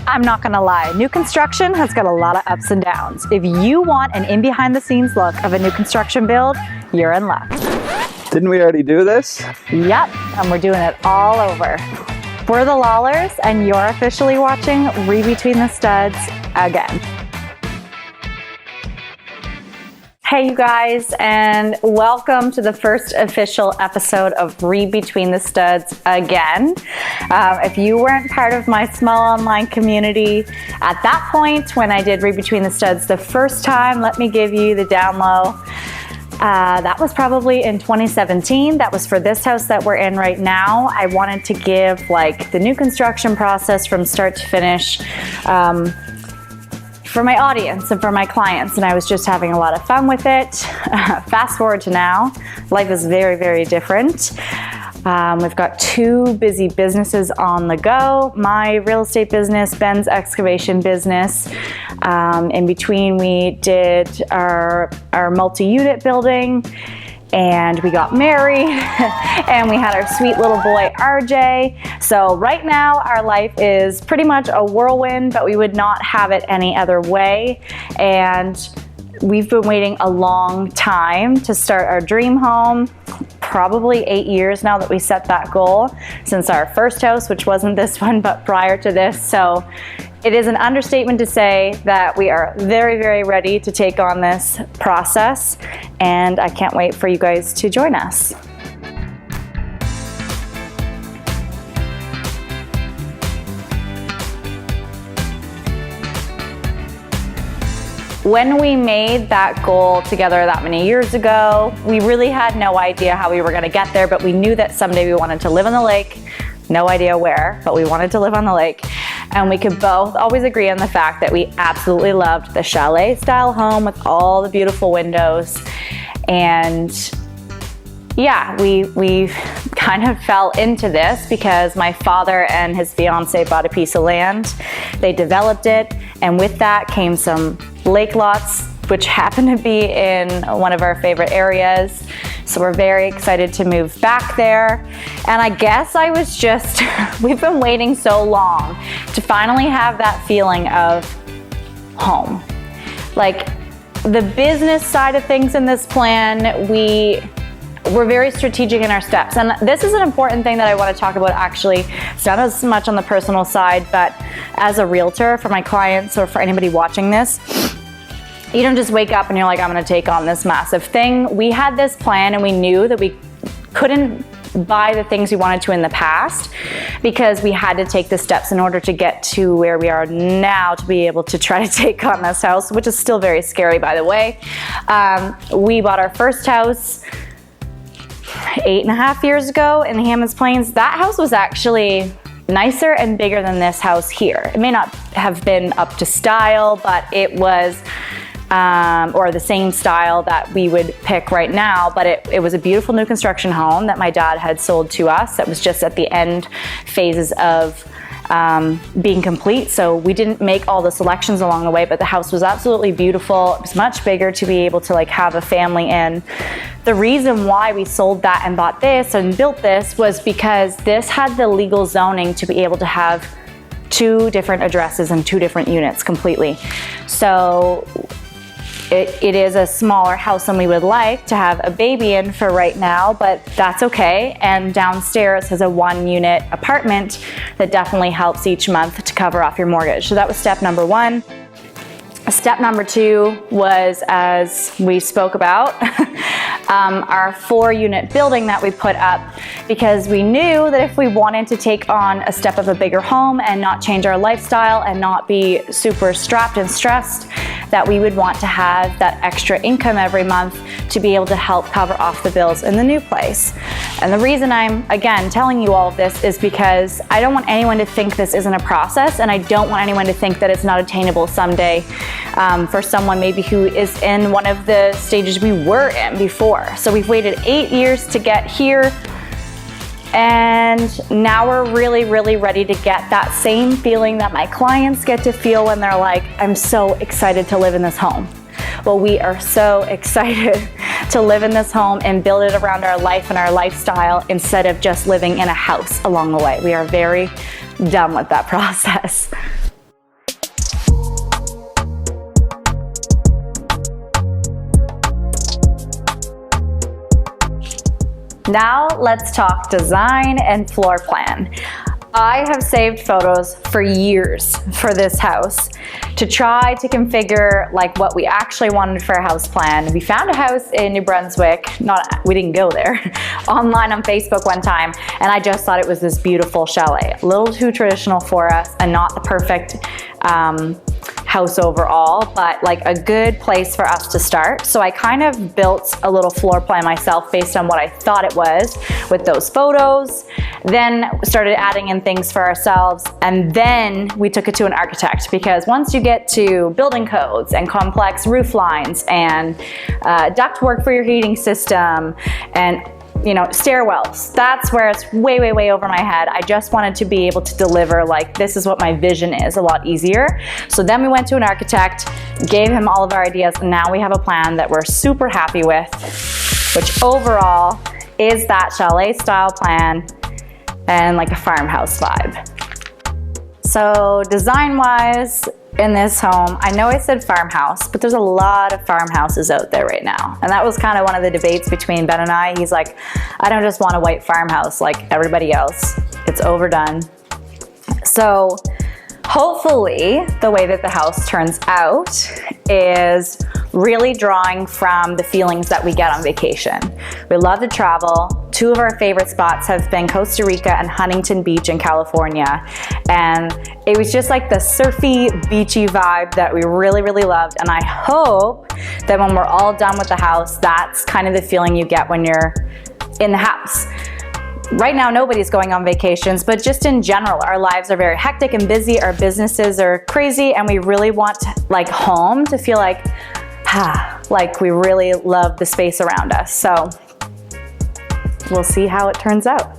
I'm not gonna lie, new construction has got a lot of ups and downs. If you want an in behind the scenes look of a new construction build, you're in luck. Didn't we already do this? Yep, and we're doing it all over. We're the Lawlers, and you're officially watching Read Between the Studs again. Hey you guys, and welcome to the first official episode of Read Between the Studs again. If you weren't part of my small online community at that point when I did Read Between the Studs the first time, let me give you the down low. That was probably in 2017. That was for this house that we're in right now. I wanted to give like the new construction process from start to finish for my audience and for my clients, and I was just having a lot of fun with it. Fast forward to now, life is very, very different. We've got two busy businesses on the go. My real estate business, Ben's excavation business. In between, we did our multi-unit building, and we got married, and we had our sweet little boy, RJ. So right now, our life is pretty much a whirlwind, but we would not have it any other way. And we've been waiting a long time to start our dream home. Probably 8 years now that we set that goal, since our first house, which wasn't this one, but prior to this. So it is an understatement to say that we are very, very ready to take on this process, and I can't wait for you guys to join us. When we made that goal together that many years ago, we really had no idea how we were going to get there, but we knew that someday we wanted to live on the lake. No idea where, but we wanted to live on the lake. And we could both always agree on the fact that we absolutely loved the chalet style home with all the beautiful windows. And yeah, we kind of fell into this because my father and his fiance bought a piece of land. They developed it, and with that came some lake lots, which happen to be in one of our favorite areas. So we're very excited to move back there. And I guess I was just, we've been waiting so long to finally have that feeling of home. Like the business side of things in this plan, we're very strategic in our steps. And this is an important thing that I want to talk about actually. It's not as much on the personal side, but as a realtor for my clients or for anybody watching this, you don't just wake up and you're like, I'm going to take on this massive thing. We had this plan and we knew that we couldn't buy the things we wanted to in the past because we had to take the steps in order to get to where we are now to be able to try to take on this house, which is still very scary, by the way. We bought our first house 8.5 years ago in Hammond's Plains. That house was actually nicer and bigger than this house here. It may not have been up to style, but it was or the same style that we would pick right now, but it was a beautiful new construction home that my dad had sold to us that was just at the end phases of being complete. So we didn't make all the selections along the way, but the house was absolutely beautiful. It was much bigger to be able to like have a family in. The reason why we sold that and bought this and built this was because this had the legal zoning to be able to have 2 different addresses and 2 different units completely. So it is a smaller house than we would like to have a baby in for right now, but that's okay. And downstairs has a 1-unit apartment that definitely helps each month to cover off your mortgage. So that was step number 1. Step number 2 was, as we spoke about, our 4-unit building that we put up, because we knew that if we wanted to take on a step of a bigger home and not change our lifestyle and not be super strapped and stressed, that we would want to have that extra income every month to be able to help cover off the bills in the new place. And the reason I'm, again, telling you all of this is because I don't want anyone to think this isn't a process, and I don't want anyone to think that it's not attainable someday for someone maybe who is in one of the stages we were in before. So we've waited 8 years to get here, and now we're really, really ready to get that same feeling that my clients get to feel when they're like, I'm so excited to live in this home. Well, we are so excited to live in this home and build it around our life and our lifestyle instead of just living in a house along the way. We are very done with that process. Now let's talk design and floor plan. I have saved photos for years for this house to try to configure like what we actually wanted for a house plan. We found a house in New Brunswick, we didn't go there, online on Facebook one time, and I just thought it was this beautiful chalet. A little too traditional for us and not the perfect house overall, but like a good place for us to start. So I kind of built a little floor plan myself based on what I thought it was with those photos, then started adding in things for ourselves, and then we took it to an architect, because once you get to building codes and complex roof lines and duct work for your heating system and stairwells, that's where it's way, way, way over my head. I just wanted to be able to deliver like, this is what my vision is, a lot easier. So then we went to an architect, gave him all of our ideas, and now we have a plan that we're super happy with, which overall is that chalet style plan and like a farmhouse vibe. So design-wise, in this home, I know I said farmhouse, but there's a lot of farmhouses out there right now. And that was kind of one of the debates between Ben and I. He's like, I don't just want a white farmhouse like everybody else. It's overdone. So hopefully the way that the house turns out is really drawing from the feelings that we get on vacation. We love to travel. Two of our favorite spots have been Costa Rica and Huntington Beach in California. And it was just like the surfy, beachy vibe that we really, really loved. And I hope that when we're all done with the house, that's kind of the feeling you get when you're in the house. Right now, nobody's going on vacations, but just in general, our lives are very hectic and busy. Our businesses are crazy, and we really want like home to feel like we really love the space around us. So we'll see how it turns out.